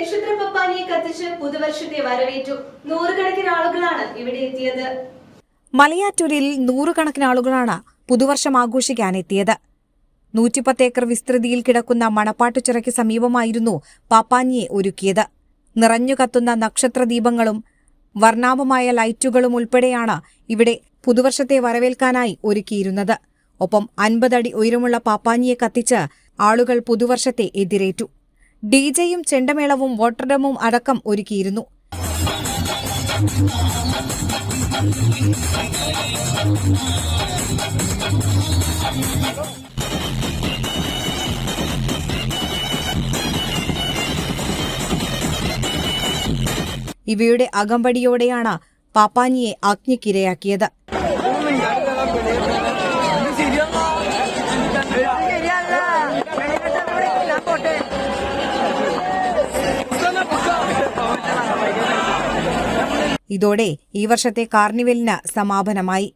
നക്ഷത്ര പപ്പാനിയെ കത്തിച്ച് പുതുവർഷത്തെ വരവേറ്റു. നൂറുകണക്കിന് ആളുകളാണ് ഇവിടെ എത്തിയത്. മലയാറ്റൂരിൽ നൂറുകണക്കിന് ആളുകളാണ് പുതുവർഷം ആഘോഷിക്കാനെത്തിയത്. 110 ഏക്കർ വിസ്തൃതിയിൽ കിടക്കുന്ന മണപ്പാട്ടുചിറയ്ക്ക് സമീപമായിരുന്നു പാപ്പാനിയെ ഒരുക്കിയത്. നിറഞ്ഞു കത്തുന്ന നക്ഷത്രദീപങ്ങളും വർണ്ണാഭമായ ലൈറ്റുകളും ഉൾപ്പെടെയാണ് ഇവിടെ പുതുവർഷത്തെ വരവേൽക്കാനായി ഒരുക്കിയിരുന്നത്. ഒപ്പം 50 അടി ഉയരമുള്ള പാപ്പാനിയെ കത്തിച്ച് ആളുകൾ പുതുവർഷത്തെ എതിരേറ്റു. ഡിജെയും ചെണ്ടമേളവും വോട്ടർഡമും അടക്കം ഒരുക്കിയിരുന്നു. ഇവയുടെ അകമ്പടിയോടെയാണ് പാപ്പാനിയെ അഗ്നിക്കിരയാക്കിയത്. ഇതോടെ ഈ വർഷത്തെ കാർണിവലിന് സമാപനമായി.